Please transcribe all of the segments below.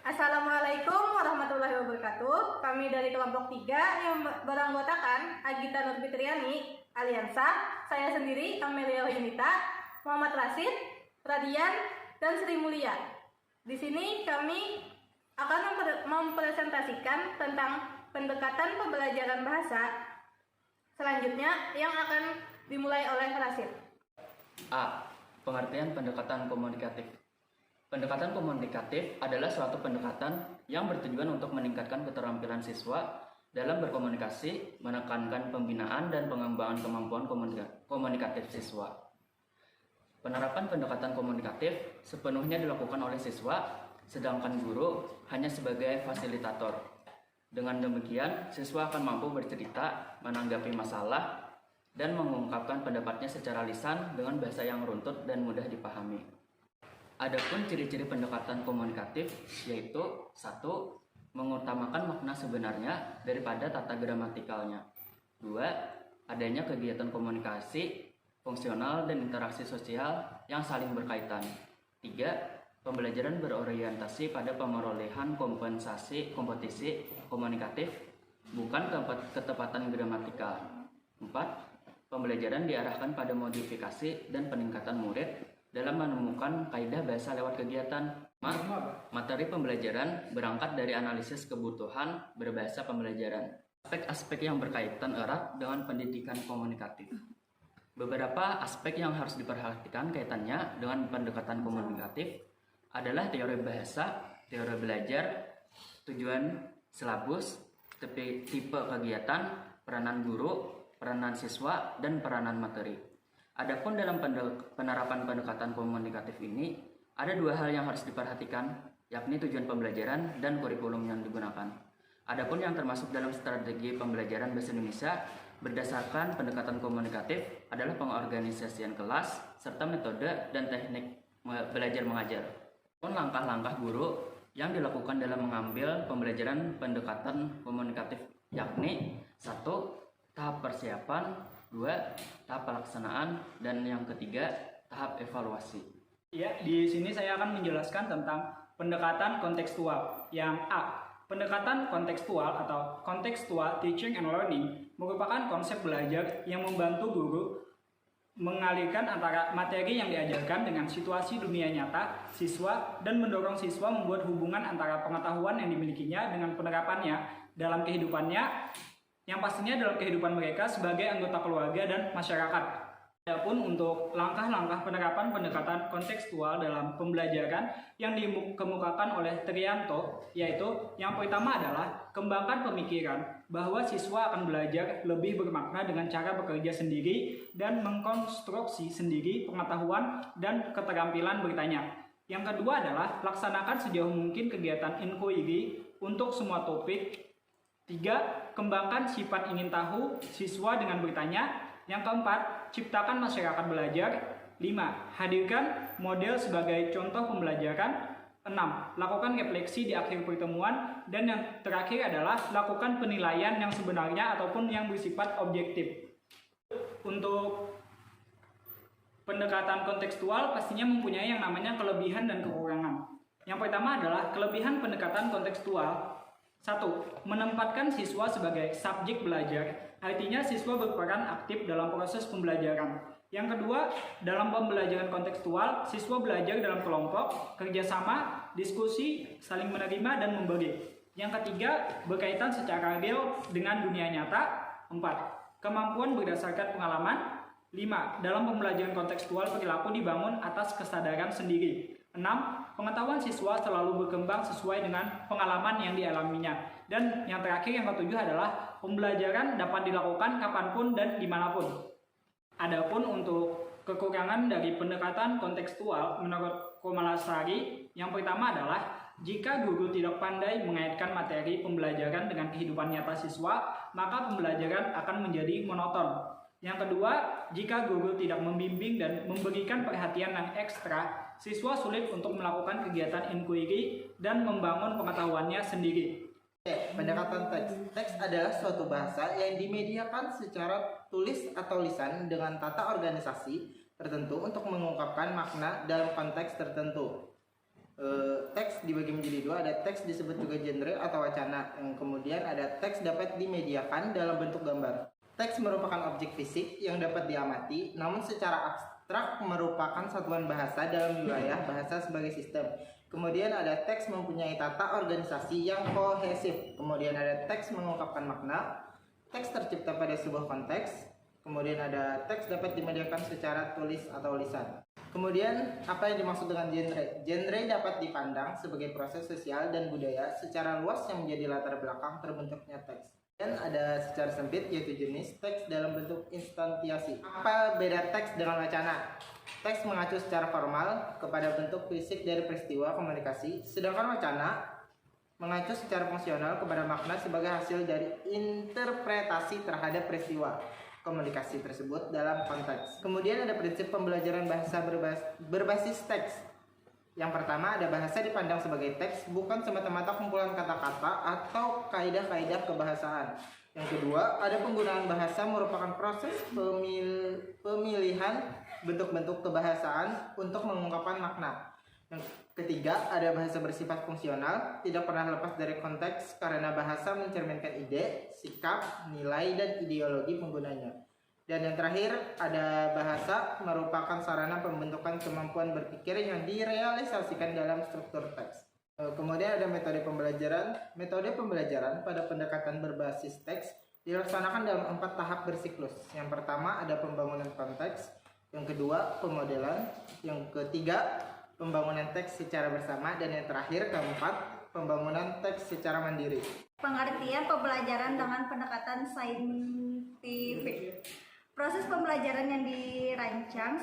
Assalamualaikum warahmatullahi wabarakatuh. Kami dari kelompok 3 yang beranggotakan Agita Nurfitriani, Aliansa, saya sendiri Amelia Yunita, Muhammad Rashid, Radian, dan Sri Mulia. Di sini kami akan mempresentasikan tentang pendekatan pembelajaran bahasa selanjutnya yang akan dimulai oleh Rashid. A. Pengertian pendekatan komunikatif. Pendekatan komunikatif adalah suatu pendekatan yang bertujuan untuk meningkatkan keterampilan siswa dalam berkomunikasi, menekankan pembinaan dan pengembangan kemampuan komunikatif siswa. Penerapan pendekatan komunikatif sepenuhnya dilakukan oleh siswa, sedangkan guru hanya sebagai fasilitator. Dengan demikian, siswa akan mampu bercerita, menanggapi masalah, dan mengungkapkan pendapatnya secara lisan dengan bahasa yang runtut dan mudah dipahami. Adapun ciri-ciri pendekatan komunikatif yaitu 1. Mengutamakan makna sebenarnya daripada tata gramatikalnya. 2. Adanya kegiatan komunikasi, fungsional dan interaksi sosial yang saling berkaitan. 3. Pembelajaran berorientasi pada pemerolehan kompetisi komunikatif, bukan ketepatan gramatikal. 4. Pembelajaran diarahkan pada modifikasi dan peningkatan murid dalam menemukan kaidah bahasa lewat kegiatan. Materi pembelajaran berangkat dari analisis kebutuhan berbahasa pembelajaran. Aspek-aspek yang berkaitan erat dengan pendidikan komunikatif. Beberapa aspek yang harus diperhatikan kaitannya dengan pendekatan komunikatif adalah teori bahasa, teori belajar, tujuan silabus, tipe kegiatan, peranan guru, peranan siswa, dan peranan materi. Adapun dalam penerapan pendekatan komunikatif ini, ada 2 hal yang harus diperhatikan, yakni tujuan pembelajaran dan kurikulum yang digunakan. Adapun yang termasuk dalam strategi pembelajaran bahasa Indonesia berdasarkan pendekatan komunikatif adalah pengorganisasian kelas, serta metode dan teknik belajar mengajar. Adapun langkah-langkah guru yang dilakukan dalam mengambil pembelajaran pendekatan komunikatif yakni 1. Tahap persiapan, 2. Tahap pelaksanaan, dan yang ketiga, tahap evaluasi. Ya, di sini saya akan menjelaskan tentang pendekatan kontekstual. Yang A. Pendekatan kontekstual atau contextual teaching and learning merupakan konsep belajar yang membantu guru mengalihkan antara materi yang diajarkan dengan situasi dunia nyata siswa dan mendorong siswa membuat hubungan antara pengetahuan yang dimilikinya dengan penerapannya dalam kehidupannya, yang pastinya dalam kehidupan mereka sebagai anggota keluarga dan masyarakat. Adapun untuk langkah-langkah penerapan pendekatan kontekstual dalam pembelajaran yang dikemukakan oleh Trianto, yaitu yang pertama adalah kembangkan pemikiran bahwa siswa akan belajar lebih bermakna dengan cara bekerja sendiri dan mengkonstruksi sendiri pengetahuan dan keterampilan bertanya. Yang kedua adalah laksanakan sejauh mungkin kegiatan inquiry untuk semua topik. 3. Kembangkan sifat ingin tahu siswa dengan bertanya. Yang keempat, ciptakan masyarakat belajar. 5. Hadirkan model sebagai contoh pembelajaran. 6. Lakukan refleksi di akhir pertemuan. Dan yang terakhir adalah lakukan penilaian yang sebenarnya ataupun yang bersifat objektif. Untuk pendekatan kontekstual pastinya mempunyai yang namanya kelebihan dan kekurangan. Yang pertama adalah kelebihan pendekatan kontekstual. 1. Menempatkan siswa sebagai subjek belajar, artinya siswa berperan aktif dalam proses pembelajaran. Yang kedua, dalam pembelajaran kontekstual, siswa belajar dalam kelompok, kerjasama, diskusi, saling menerima dan memberi. Yang ketiga, berkaitan secara real dengan dunia nyata. 4. Kemampuan berdasarkan pengalaman. 5. Dalam pembelajaran kontekstual, perilaku dibangun atas kesadaran sendiri. 6. Pengetahuan siswa selalu berkembang sesuai dengan pengalaman yang dialaminya. Dan yang terakhir, yang ketujuh adalah pembelajaran dapat dilakukan kapanpun dan dimanapun. Adapun untuk kekurangan dari pendekatan kontekstual menurut Komalasari, yang pertama adalah jika guru tidak pandai mengaitkan materi pembelajaran dengan kehidupan nyata siswa, maka pembelajaran akan menjadi monoton. Yang kedua, jika guru tidak membimbing dan memberikan perhatian yang ekstra, siswa sulit untuk melakukan kegiatan inquiry dan membangun pengetahuannya sendiri. Pendekatan teks adalah suatu bahasa yang dimediakan secara tulis atau lisan dengan tata organisasi tertentu untuk mengungkapkan makna dalam konteks tertentu. Teks dibagi menjadi dua, ada teks disebut juga genre atau wacana, yang kemudian ada teks dapat dimediakan dalam bentuk gambar. Teks merupakan objek fisik yang dapat diamati, namun secara abstrak merupakan satuan bahasa dalam wilayah bahasa sebagai sistem. Kemudian ada teks mempunyai tata organisasi yang kohesif. Kemudian ada teks mengungkapkan makna, teks tercipta pada sebuah konteks. Kemudian ada teks dapat dimediakan secara tulis atau lisan. Kemudian, apa yang dimaksud dengan genre? Genre dapat dipandang sebagai proses sosial dan budaya secara luas yang menjadi latar belakang terbentuknya teks. Dan ada secara sempit yaitu jenis teks dalam bentuk instansiasi. Apa beda teks dengan wacana? Teks mengacu secara formal kepada bentuk fisik dari peristiwa komunikasi, sedangkan wacana mengacu secara fungsional kepada makna sebagai hasil dari interpretasi terhadap peristiwa komunikasi tersebut dalam konteks. Kemudian ada prinsip pembelajaran bahasa berbasis teks. Yang pertama, ada bahasa dipandang sebagai teks, bukan semata-mata kumpulan kata-kata atau kaidah-kaidah kebahasaan. Yang kedua, ada penggunaan bahasa merupakan proses pemilihan bentuk-bentuk kebahasaan untuk mengungkapkan makna. Yang ketiga, ada bahasa bersifat fungsional, tidak pernah lepas dari konteks karena bahasa mencerminkan ide, sikap, nilai, dan ideologi penggunanya. Dan yang terakhir, ada bahasa merupakan sarana pembentukan kemampuan berpikir yang direalisasikan dalam struktur teks. Kemudian ada metode pembelajaran. Metode pembelajaran pada pendekatan berbasis teks dilaksanakan dalam 4 tahap bersiklus. Yang pertama ada pembangunan konteks, yang kedua pemodelan, yang ketiga pembangunan teks secara bersama, dan yang terakhir keempat pembangunan teks secara mandiri. Pengertian pembelajaran dengan pendekatan saintifik. Proses pembelajaran yang dirancang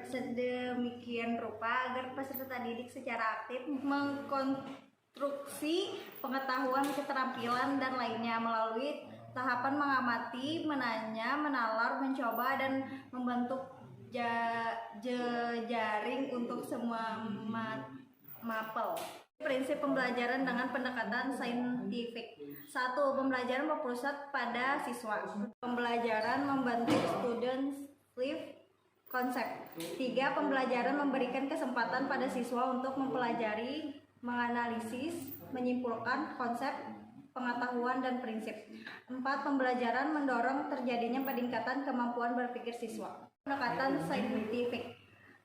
sedemikian rupa agar peserta didik secara aktif mengkonstruksi pengetahuan, keterampilan, dan lainnya melalui tahapan mengamati, menanya, menalar, mencoba, dan membentuk jejaring untuk semua mapel. Prinsip pembelajaran dengan pendekatan saintifik. 1. Pembelajaran berpusat pada siswa. Pembelajaran membentuk student life konsep. 3. Pembelajaran memberikan kesempatan pada siswa untuk mempelajari, menganalisis, menyimpulkan konsep, pengetahuan, dan prinsip. 4. Pembelajaran mendorong terjadinya peningkatan kemampuan berpikir siswa. Pendekatan saintifik.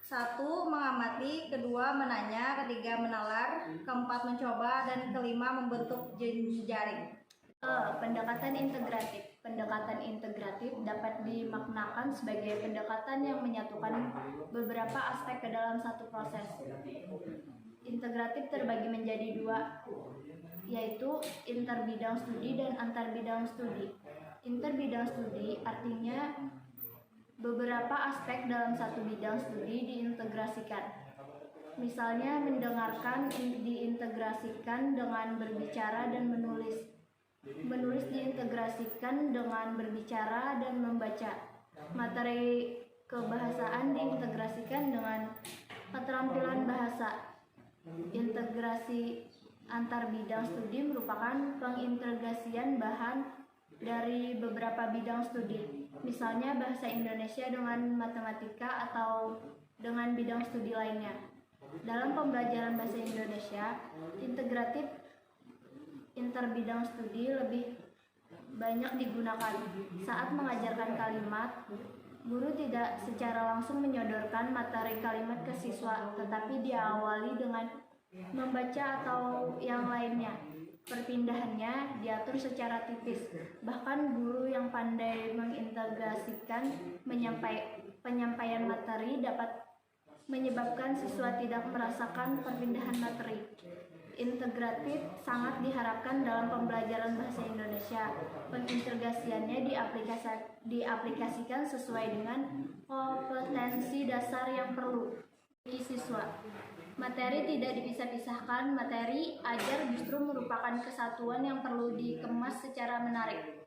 1. Mengamati, 2. Menanya, 3. Menalar, 4. Mencoba, dan 5. Membentuk jejaring. Pendekatan integratif. Pendekatan integratif dapat dimaknakan sebagai pendekatan yang menyatukan beberapa aspek ke dalam satu proses. Integratif terbagi menjadi 2, yaitu interbidang studi dan antarbidang studi. Interbidang studi artinya beberapa aspek dalam satu bidang studi diintegrasikan. Misalnya mendengarkan diintegrasikan dengan berbicara dan menulis. Menulis diintegrasikan dengan berbicara dan membaca. Materi kebahasaan diintegrasikan dengan keterampilan bahasa. Integrasi antar bidang studi merupakan pengintegrasian bahan dari beberapa bidang studi, misalnya bahasa Indonesia dengan matematika atau dengan bidang studi lainnya. Dalam pembelajaran bahasa Indonesia, integratif interbidang studi lebih banyak digunakan. Saat mengajarkan kalimat, guru tidak secara langsung menyodorkan materi kalimat ke siswa, tetapi diawali dengan membaca atau yang lainnya. Perpindahannya diatur secara tipis. Bahkan guru yang pandai mengintegrasikan penyampaian materi dapat menyebabkan siswa tidak merasakan perpindahan materi. Integratif sangat diharapkan dalam pembelajaran bahasa Indonesia. Pengintegrasiannya diaplikasikan sesuai dengan kompetensi dasar yang perlu dimiliki siswa. Materi tidak dipisah-pisahkan. Materi ajar justru merupakan kesatuan yang perlu dikemas secara menarik.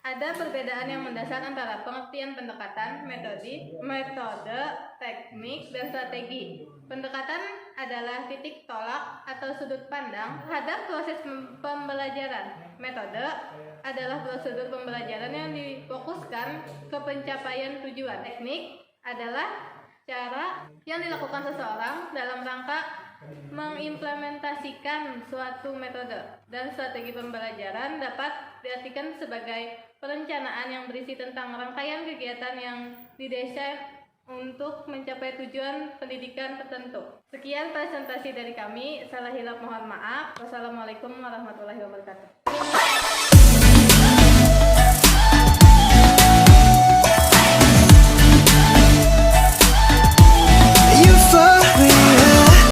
Ada perbedaan yang mendasar antara pengertian pendekatan, metode, teknik, dan strategi. Pendekatan adalah titik tolak atau sudut pandang terhadap proses pembelajaran. Metode adalah prosedur pembelajaran yang difokuskan ke pencapaian tujuan. Teknik adalah cara yang dilakukan seseorang dalam rangka mengimplementasikan suatu metode dan strategi pembelajaran dapat diartikan sebagai perencanaan yang berisi tentang rangkaian kegiatan yang didesain untuk mencapai tujuan pendidikan tertentu. Sekian presentasi dari kami. Salah hilap mohon maaf. Wassalamualaikum warahmatullahi wabarakatuh.